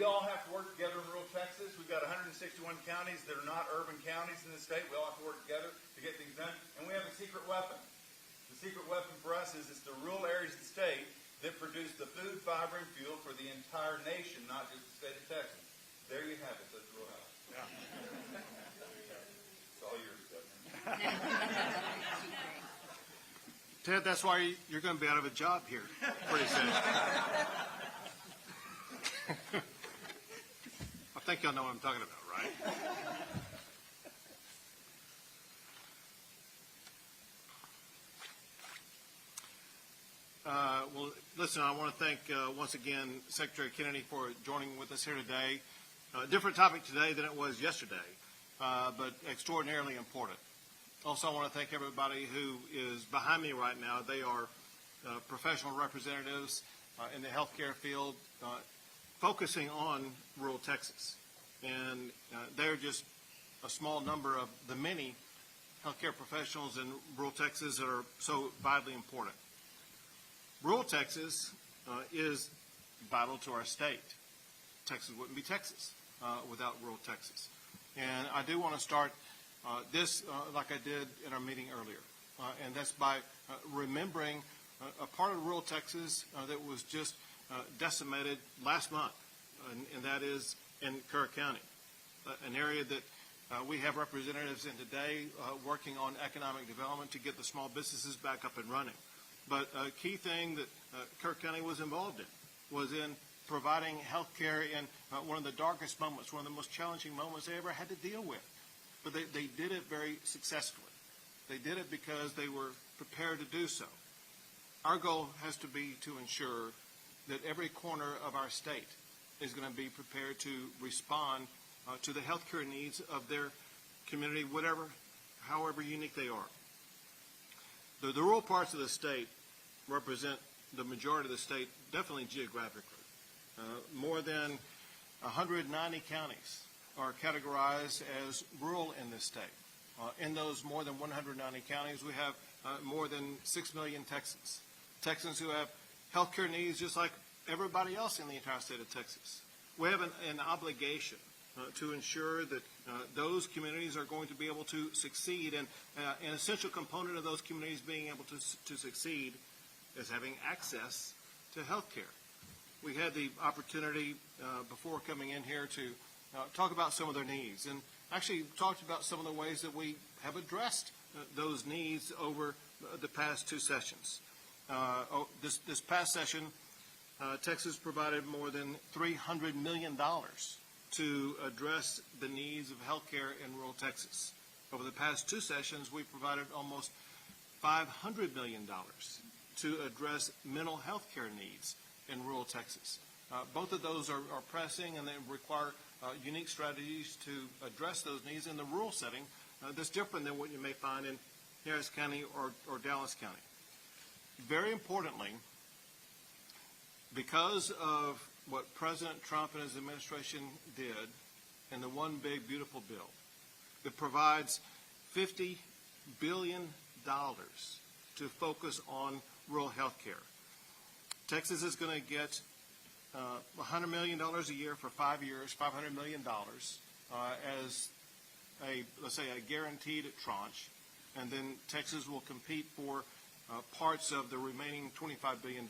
we all have to work together in rural Texas. We've got 161 counties that are not urban counties in the state. We all have to work together to get things done. And we have a secret weapon. The secret weapon for us is it's the rural areas of the state that produce the food, fiber, and fuel for the entire nation, not just the state of Texas. There you have it. That's Rural House. Yeah. It's all yours, Governor. Ted, that's why you're going to be out of a job here pretty soon. I think y'all know what I'm talking about, right? Well, listen, I want to thank once again Secretary Kennedy for joining with us here today. Different topic today than it was yesterday, but extraordinarily important. Also, I want to thank everybody who is behind me right now. They are professional representatives in the healthcare field focusing on rural Texas. And they're just a small number of the many healthcare professionals in rural Texas that are so vitally important. Rural Texas is vital to our state. Texas wouldn't be Texas without rural Texas. And I do want to start this like I did in our meeting earlier, and that's by remembering a part of rural Texas that was just decimated last month, and that is in Kerr County, an area that we have representatives in today working on economic development to get the small businesses back up and running. But a key thing that Kerr County was involved in was in providing health care in one of the darkest moments, one of the most challenging moments they ever had to deal with. But they did it very successfully. They did it because they were prepared to do so. Our goal has to be to ensure that every corner of our state is going to be prepared to respond to the health care needs of their community, however unique they are. The rural parts of the state represent the majority of the state, definitely geographically. More than 190 counties are categorized as rural in this state. In those more than 190 counties, we have more than 6 million Texans. Texans who have health care needs just like everybody else in the entire state of Texas. We have an obligation to ensure that those communities are going to be able to succeed, and an essential component of those communities being able to succeed is having access to health care. We had the opportunity before coming in here to talk about some of their needs, and actually talked about some of the ways that we have addressed those needs over the past two sessions. This past session, Texas provided more than $300 million to address the needs of health care in rural Texas. Over the past two sessions, we provided almost $500 million to address mental health care needs in rural Texas. Both of those are pressing, and they require unique strategies to address those needs in the rural setting that's different than what you may find in Harris County or Dallas County. Very importantly, because of what President Trump and his administration did in the One Big Beautiful Bill that provides $50 billion to focus on rural health care. Texas is going to get $100 million a year for 5 years, $500 million as let's say, a guaranteed tranche, and then Texas will compete for parts of the remaining $25 billion.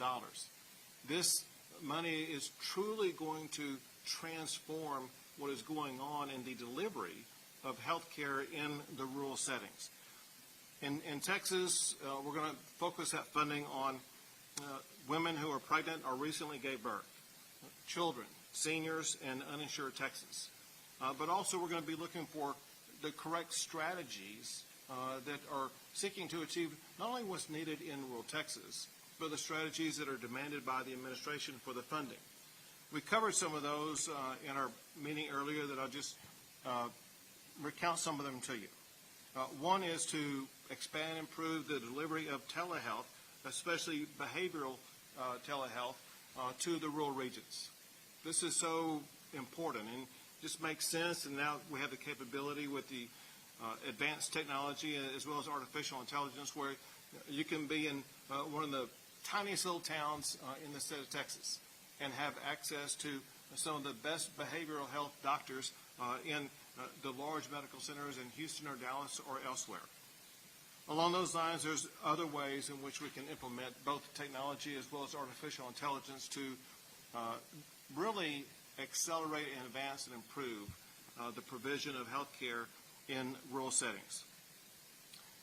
This money is truly going to transform what is going on in the delivery of health care in the rural settings. In Texas, we're going to focus that funding on women who are pregnant or recently gave birth, children, seniors, and uninsured Texans. But also we're going to be looking for the correct strategies that are seeking to achieve not only what's needed in rural Texas, but the strategies that are demanded by the administration for the funding. We covered some of those in our meeting earlier that I'll just recount some of them to you. One is to expand and improve the delivery of telehealth, especially behavioral telehealth, to the rural regions. This is so important and just makes sense, and now we have the capability with the advanced technology as well as artificial intelligence where you can be in one of the tiniest little towns in the state of Texas and have access to some of the best behavioral health doctors in the large medical centers in Houston or Dallas or elsewhere. Along those lines, there's other ways in which we can implement both technology as well as artificial intelligence to really accelerate and advance and improve the provision of health care in rural settings.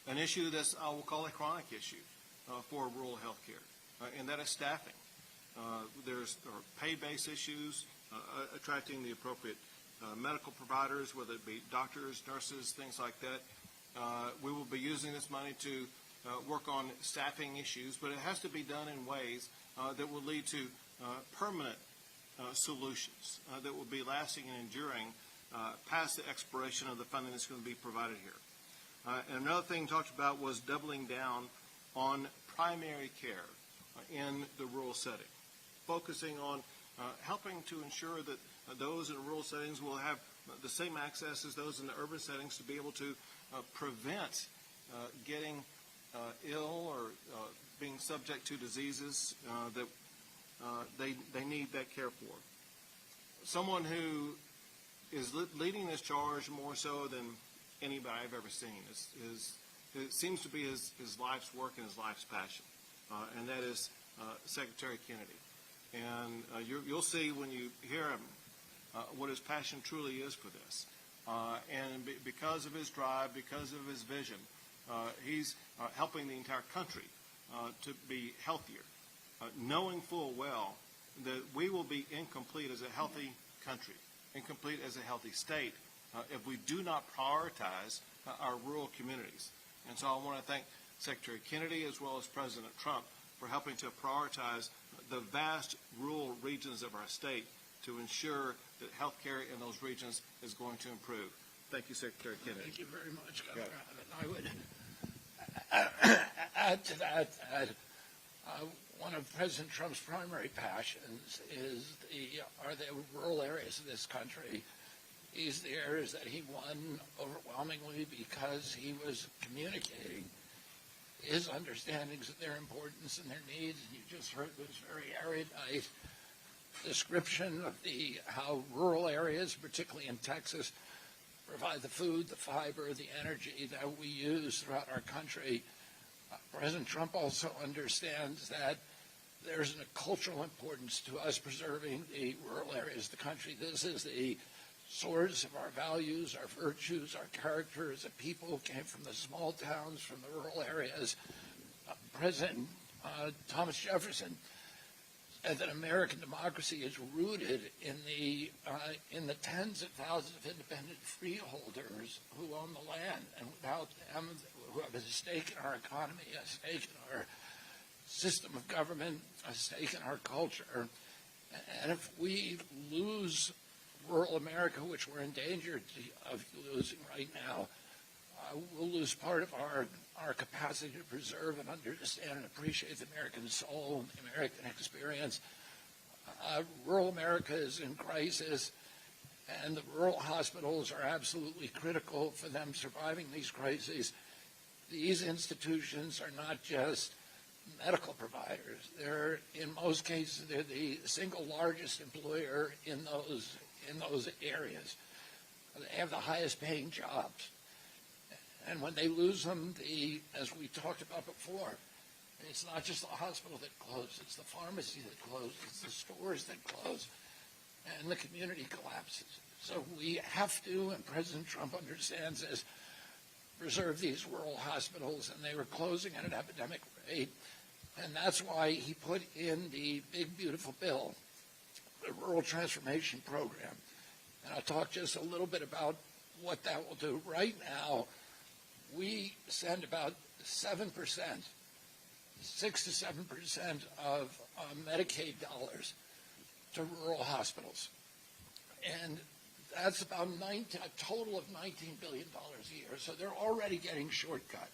An issue that I will call a chronic issue for rural health care, and that is staffing. There are pay-based issues, attracting the appropriate medical providers, whether it be doctors, nurses, things like that. We will be using this money to work on staffing issues, but it has to be done in ways that will lead to permanent solutions that will be lasting and enduring past the expiration of the funding that's going to be provided here. And another thing talked about was doubling down on primary care in the rural setting, focusing on helping to ensure that those in rural settings will have the same access as those in the urban settings to be able to prevent getting ill or being subject to diseases that they need that care for. Someone who is leading this charge more so than anybody I've ever seen it seems to be his life's work and his life's passion, and that is Secretary Kennedy. And you'll see when you hear him what his passion truly is for this. And because of his drive, because of his vision, he's helping the entire country to be healthier, knowing full well that we will be incomplete as a healthy country, incomplete as a healthy state, if we do not prioritize our rural communities. And so I want to thank Secretary Kennedy as well as President Trump for helping to prioritize the vast rural regions of our state to ensure that health care in those regions is going to improve. Thank you, Secretary Kennedy. Thank you very much, Governor Abbott. I would add to that one of President Trump's primary passions are the rural areas of this country. These are the areas that he won overwhelmingly because he was communicating his understandings of their importance and their needs. You just heard this very erudite description of how rural areas, particularly in Texas, provide the food, the fiber, the energy that we use throughout our country. President Trump also understands that there's a cultural importance to us preserving the rural areas of the country. This is the source of our values, our virtues, our character as a people who came from the small towns, from the rural areas. President Thomas Jefferson said that American democracy is rooted in the tens of thousands of independent freeholders who own the land, and without them, who have a stake in our economy, a stake in our system of government, a stake in our culture. And if we lose rural America, which we're in danger of losing right now, we'll lose part of our capacity to preserve and understand and appreciate the American soul, the American experience. Rural America is in crisis, and the rural hospitals are absolutely critical for them surviving these crises. These institutions are not just medical providers. In most cases, they're the single largest employer in those areas. They have the highest paying jobs. And when they lose them, as we talked about before, it's not just the hospital that closed, it's the pharmacy that closed, it's the stores that close, and the community collapses. So we have to, and President Trump understands this, preserve these rural hospitals, and they were closing at an epidemic rate. And that's why he put in the big, beautiful bill, the Rural Transformation Program. And I'll talk just a little bit about what that will do. Right now, we send about 7%, 6 to 7% of Medicaid dollars to rural hospitals. And that's about a total of $19 billion a year. So they're already getting shortcut.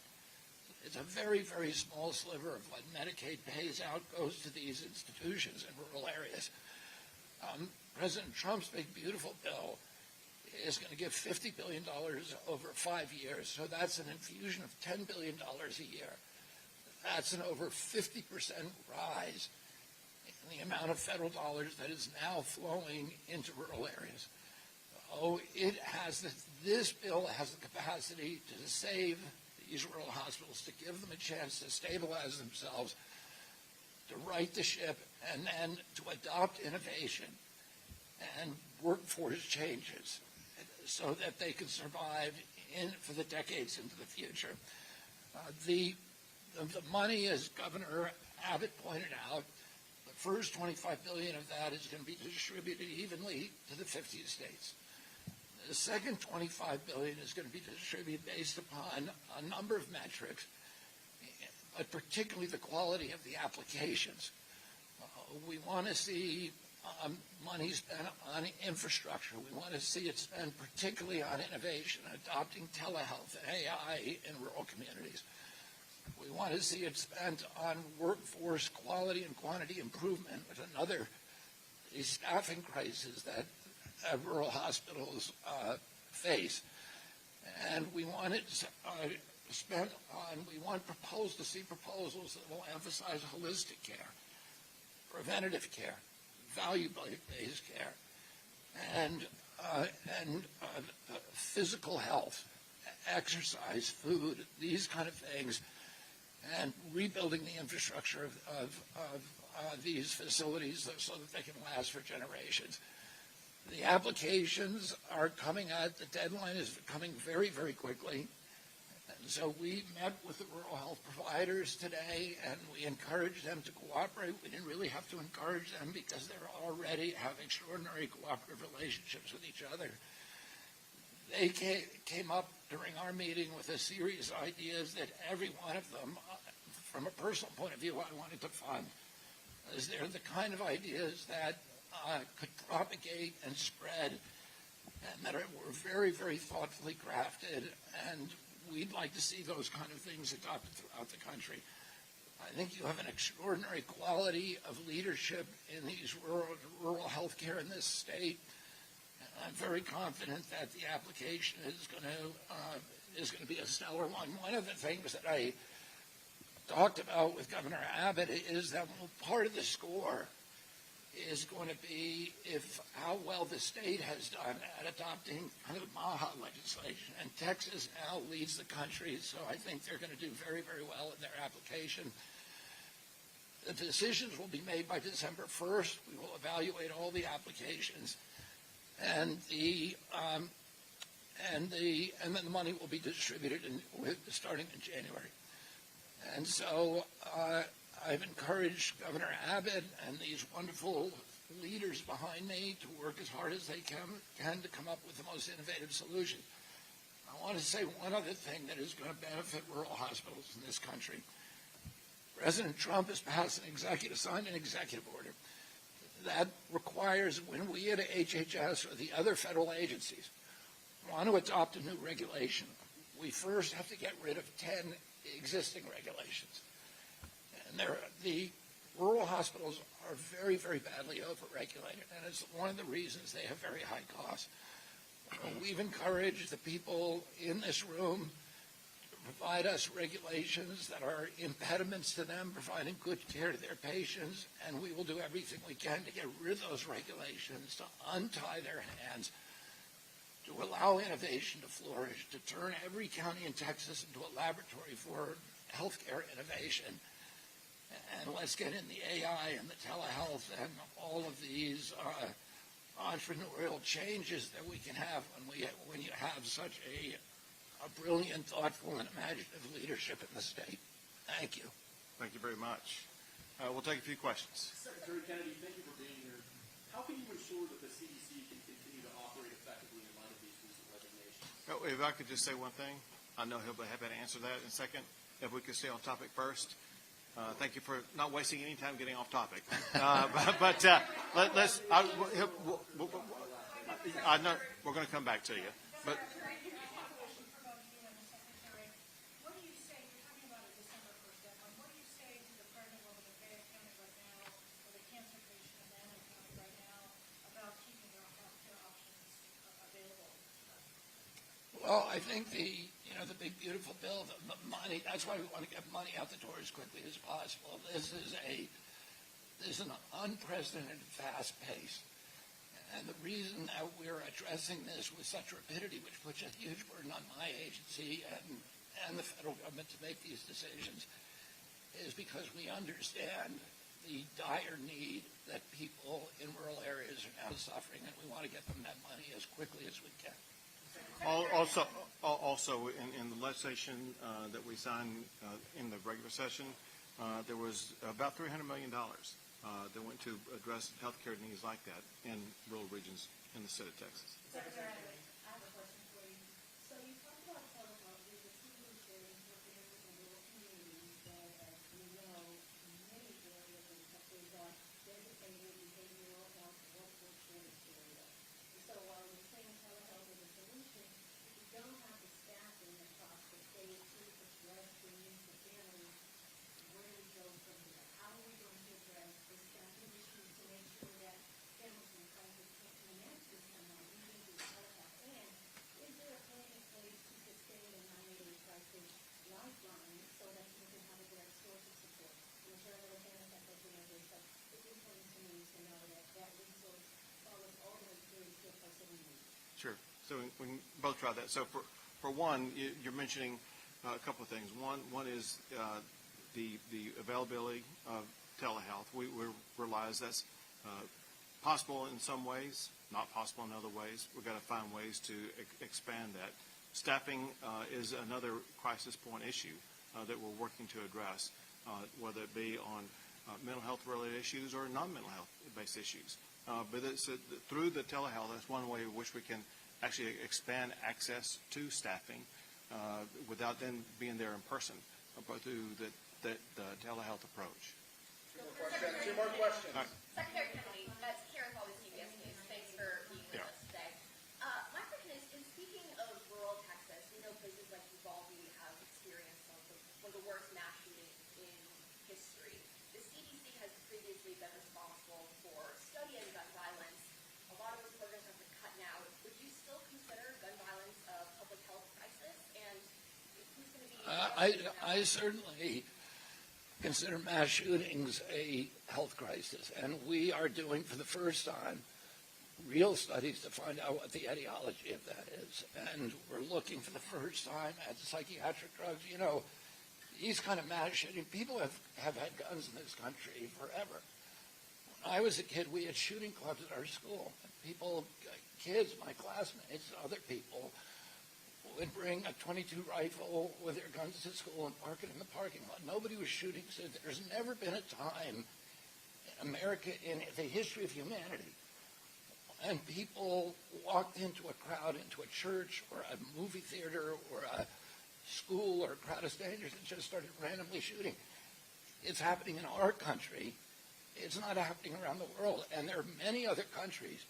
It's a very, very small sliver of what Medicaid pays out goes to these institutions in rural areas. President Trump's big, beautiful bill is going to give $50 billion over 5 years. So that's an infusion of $10 billion a year. That's an over 50% rise the amount of federal dollars that is now flowing into rural areas. Oh, this bill has the capacity to save these rural hospitals, to give them a chance to stabilize themselves, to right the ship, and then to adopt innovation and workforce changes so that they can survive for the decades into the future. The money, as Governor Abbott pointed out, the first $25 billion of that is going to be distributed evenly to the 50 states. The second $25 billion is going to be distributed based upon a number of metrics, but particularly the quality of the applications. We want to see money spent on infrastructure. We want to see it spent particularly on innovation, adopting telehealth and AI in rural communities. We want to see it spent on workforce quality and quantity improvement, with another staffing crisis that rural hospitals face. And we want it spent on, we want to see proposals that will emphasize holistic care, preventative care, value-based care, and physical health, exercise, food, these kind of things, and rebuilding the infrastructure of these facilities so that they can last for generations. The applications are coming out. The deadline is coming very, very quickly. And so we met with the rural health providers today, and we encouraged them to cooperate. We didn't really have to encourage them because they already have extraordinary cooperative relationships with each other. They came up during our meeting with a series of ideas that every one of them, from a personal point of view, I wanted to fund. As they're the kind of ideas that could propagate and spread, and that were very, very thoughtfully crafted, and we'd like to see those kind of things adopted throughout the country. I think you have an extraordinary quality of leadership in these rural health care in this state. And I'm very confident that the application is going to be a stellar one. One of the things that I talked about with Governor Abbott is that part of the score is going to be how well the state has done at adopting kind of MAHA legislation. And Texas now leads the country, so I think they're going to do very, very well in their application. The decisions will be made by December 1st. We will evaluate all the applications, and then the money will be distributed starting in January. And so I've encouraged Governor Abbott and these wonderful leaders behind me to work as hard as they can to come up with the most innovative solution. I want to say one other thing that is going to benefit rural hospitals in this country. President Trump has signed an executive order that requires, when we at HHS or the other federal agencies want to adopt a new regulation, we first have to get rid of 10 existing regulations. And the rural hospitals are very, very badly overregulated, and it's one of the reasons they have very high costs. We've encouraged the people in this room to provide us regulations that are impediments to them providing good care to their patients, and we will do everything we can to get rid of those regulations, to untie their hands, to allow innovation to flourish, to turn every county in Texas into a laboratory for healthcare innovation. And let's get in the AI and the telehealth and all of these entrepreneurial changes that we can have when you have such a brilliant, thoughtful, and imaginative leadership in the state. Thank you. Thank you very much. We'll take a few questions. Secretary Kennedy, thank you for being here. How can you ensure that the CDC can continue to operate effectively in light of these recent resignations? If I could just say one thing, I know he'll be happy to answer that in a second. If we could stay on topic first. Thank you for not wasting any time getting off topic. Let's. I know we're going to come back to you, but. Well, I think the big beautiful bill, the money. That's why we want to get money out the door as quickly as possible. This is There's an unprecedented fast pace. And the reason that we're addressing this with such rapidity, which puts a huge burden on my agency and the federal government to make these decisions, is because we understand the dire need that people in rural areas are now suffering, and we want to get them that money as quickly as we can. Also in the legislation that we signed in the regular session, there was about $300 million that went to address healthcare needs like that in rural regions in the state of Texas. Secretary, I have a question for you. So you talked about telehealth. There's a solution working in rural communities that, as you know, many areas in Texas are designated behavioral health workforce shortage areas. And so while you're saying telehealth is a solution, if you don't have the staffing across the state to address the needs of families, where do we go from here? How are we going to address the staffing issue to make sure that families in crisis can connect with someone even through telehealth? And is there a plan in place to sustain the 988 crisis lifeline so that people can have a direct source of support? I'm sure I'm going to that question over, so it's important to me to know that that resource follows all the way through to a person in need. Sure. So we can both try that. So for one, you're mentioning a couple of things. One is the availability of telehealth. We realize that's possible in some ways, not possible in other ways. We've got to find ways to expand that. Staffing is another crisis point issue that we're working to address, whether it be on mental health related issues or non-mental health based issues. But it's, through the telehealth, that's one way in which we can actually expand access to staffing without them being there in person, but through the telehealth approach. Two more questions. All right. Secretary Kennedy, that's Karen Paul with CBS News. Thanks for being with us today. My question is, in speaking of rural Texas, we know places like Uvalde have experienced one of the worst mass shootings in history. The CDC has previously been responsible for studying gun violence. A lot of those programs have been cut now. Would you still consider gun violence a public health crisis? And who's going to be... I certainly consider mass shootings a health crisis, and we are doing for the first time real studies to find out what the etiology of that is. And we're looking for the first time at psychiatric drugs. You know, these kind of mass shooting, people have had guns in this country forever. When I was a kid, we had shooting clubs at our school. People, kids, my classmates, other people, would bring a .22 rifle with their guns to school and park it in the parking lot. Nobody was shooting. So there's never been a time in America, in the history of humanity, and people walked into a crowd, into a church or a movie theater or a school or a crowd of strangers and just started randomly shooting. It's happening in our country. It's not happening around the world. And there are many other countries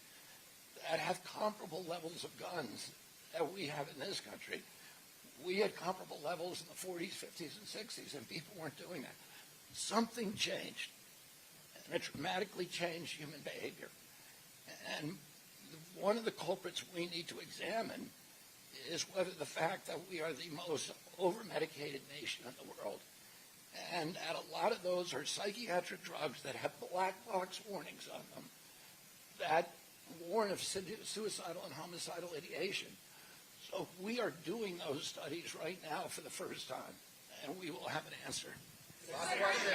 that have comparable levels of guns that we have in this country. We had comparable levels in the 40s, 50s, and 60s, and people weren't doing that. Something changed, and it dramatically changed human behavior. And one of the culprits we need to examine is whether the fact that we are the most over-medicated nation in the world, and that a lot of those are psychiatric drugs that have black box warnings on them that warn of suicidal and homicidal ideation. So we are doing those studies right now for the first time, and we will have an answer. Last question.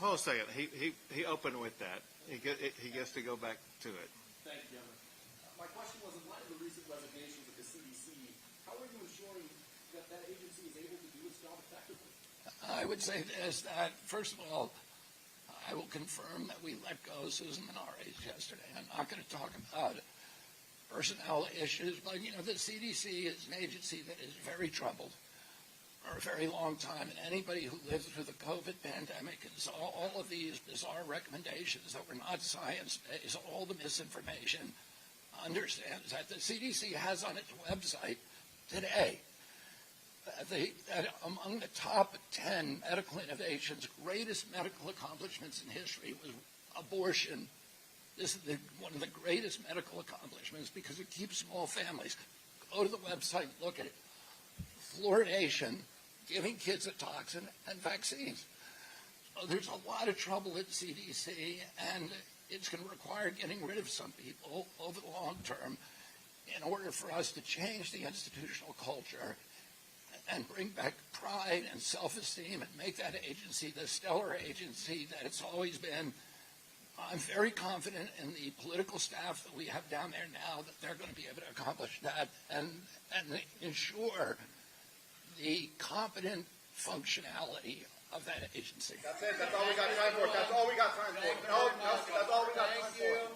Hold a second. He opened with that. He gets to go back to it. Thank you, Governor. My question was, in light of the recent resignations of the CDC, how are you ensuring that that agency is able to do its job effectively? I would say this, that first of all, I will confirm that we let go Susan Monarez yesterday. I'm not going to talk about personnel issues, but, you know, the CDC is an agency that is very troubled for a very long time, and anybody who lived through the COVID pandemic and saw all of these bizarre recommendations that were not science-based, all the misinformation, understands that the CDC has on its website today that among the top 10 medical innovations, greatest medical accomplishments in history was abortion. This is one of the greatest medical accomplishments because it keeps small families. Go to the website, look at it. Fluoridation, giving kids a toxin and vaccines. So there's a lot of trouble at CDC, and it's going to require getting rid of some people over the long term in order for us to change the institutional culture and bring back pride and self-esteem and make that agency the stellar agency that it's always been. I'm very confident in the political staff that we have down there now that they're going to be able to accomplish that and ensure the competent functionality of that agency. That's it. That's all we got time for. That's all we got time for. No, that's all we got time for.